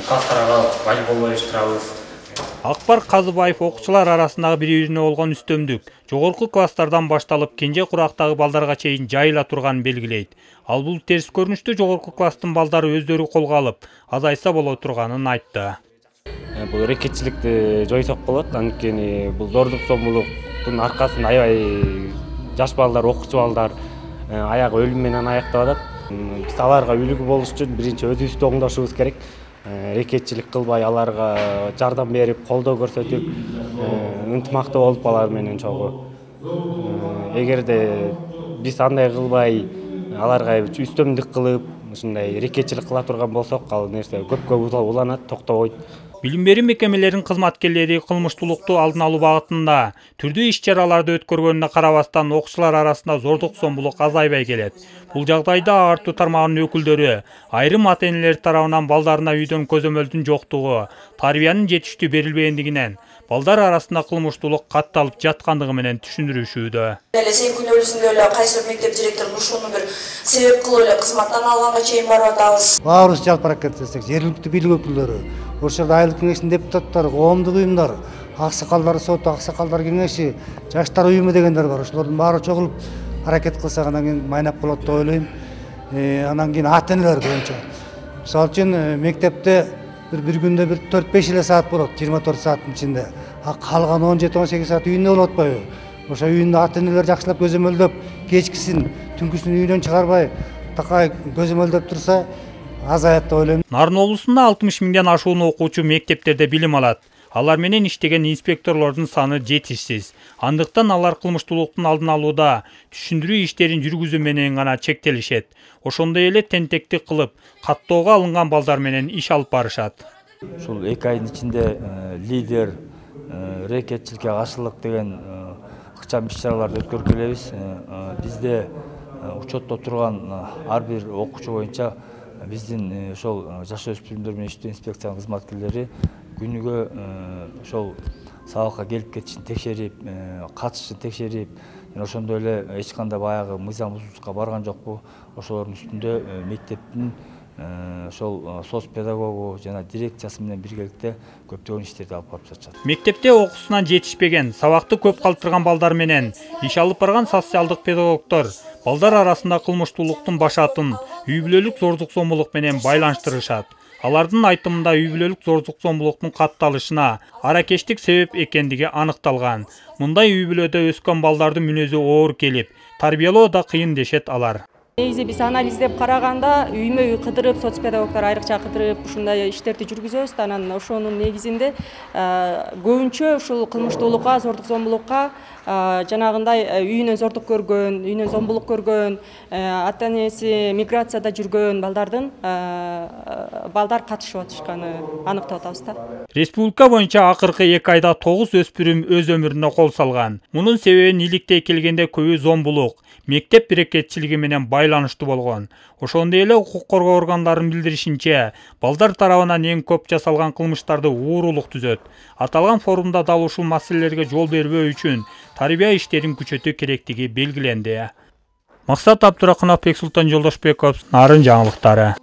класстарга волейбол уюштурабыз. Акбар Казыбаев окуучулар арасындагы бири-бирине болгон үстөмдүк жогорку класстардан башталып кенже курактагы балдарга чейин жайыла турганын белгилейт. Ал бул терс көрүнүштү жогорку класстын балдары өздөрү колго алып, азайса боло турганын айтты. Бул рекетчиликти жойсок болот. Анткени бул зордук зомбулуктун аркасында аябай жаш балдар, окуучу балдар аягы өлүм менен аяктап атат. Биз аларга үлгү болуш үчүн биринчи өзүбүздү оңдошубуз керек. Рекетчилик кылбай, аларга жардам берип, колдоо көрсөтүп, ынтымактуу болуп алар менен чогуу. Эгерде биз андай кылбай, аларга үстөмдүк кылып, ушундай рекетчилик кыла турган болсок, ал нерсе көпкө уланат, токтобойт. Билим берүү мекемелеринин кызматкерлери кылмыштуулукту алдын алуу багытында түрдүү иш-чараларды өткөргөнүнө карабастан окуучулар арасында зордук зомбулук азайбай келет. Бул жагдайда артуу тармагынын өкүлдөрү айрым ата-энелер тарабынан балдарына үйдөн көзөмөлдүн жоктугу, тарбиянын жетиштүү берилбегендигинен балдар арасында кылмыштуулук катталып жаткандыгы менен түшүндүрүшүүдө. Сен күнү өзүндө эле кайсы мектеп директору ушуну бир себеп кылып эле кызматтан алганга чейин барып атабыз. Баарыбыз жалпы аракет этсек, жергиликтүү бийлик өкүлдөрү, ошол айылдык кеңештин депутаттары, коомдук уюмдар, аксакалдар соту, аксакалдар кеңеши, жаштар уюму дегендер бар. Ошолордун баары чогулуп аракет кылсак анан кийин майнап болот деп ойлойм. Анан кийин ата-энелер боюнча. Мисалы үчүн мектепте bir günde bir 4-5 ile saat болот, 24 сааттын ичинде. Калган 17-18 саат үйүндө болуп атпайбы? Ошо үйүндө ата-энелер жакшылап көзөмөлдөп, кечкисин, түнкүсүн үйдөн чыгарбай, такай көзөмөлдөп турса, азаят деп ойлойм. Нарын облусунда 60 миңден ашуун окуучу мектептерде билим алат. Алар менен иштеген инспекторлордун саны жетишсиз. Андыктан алар кылмыштуулуктун алдын алууда түшүндүрүү иштерин жүргүзүү менен гана чектелишет. Ошондой эле тентектик кылып, каттоого алынган балдар менен иш алып барышат. Ушул 2 айдын ичинде лидер, рекетчиликке каршылык деген ыкчам иш-чараларды өткөрүп келебиз. Бизде учетто турган ар бир окуучу боюнча биздин ошол жаш өспүрүмдөр менен иштөө инспекциянын кызматкерлери күнүгө ошол сабакка келип кетишин текшерип, катышын текшерип, ошондой эле эч кандай баягы мыйзам бузуушка барган жокпу. Ошолордун үстүндө мектептин ошол соц педагогу жана дирекциясы менен биргеликте көптөгөн иштерди алып барып жатышат. Мектепте окуусунан жетишпеген, сабакты көп калтырган балдар менен иш алып барган социалдык педагогдор балдар арасында кылмыштуулуктун башатын үй бүлөлүк зордук зомбулук менен байланыштырышат. Алардын айтымында үй бүлөлүк зордук зомбулуктун катталышына аракештик себеп экендиги аныкталган. Мындай үй бүлөдө өскөн балдардын мүнөзү оор келип, тарбиялоо да кыйын дешет алар. Негизи биз анализдеп караганда үймө үй кыдырып, соцпедагогдор айрыкча кыдырып, ушундай иштерди жүргүзөбүз. Анан ошонун негизинде көбүнчө ушул кылмыштуулукка, зордук зомбулукка жанагындай үйүнөн зордук көргөн, үйүнөн зомбулук көргөн, ата-энеси миграцияда жүргөн балдар катышып атышканы аныктап атабыз да. Республика боюнча акыркы 2 айда 9 өспүрүм өз өмүрүнө кол салган. Мунун себебин иликтей келгенде көбү зомбулук, мектеп рекетчилиги менен байланыштуу болгон. Ошондой эле укук коргоо органдарынын билдиришинче, балдар тарабынан эң көп жасалган кылмыштарды уурулук түзөт. Аталган форумда дал ушул маселелерге жол бербөө үчүн тарбия иштерин күчөтүү керектиги белгиленди. Максат Абдурахманов, Бексултан Жолдошбеков, Нарын жаңылыктары.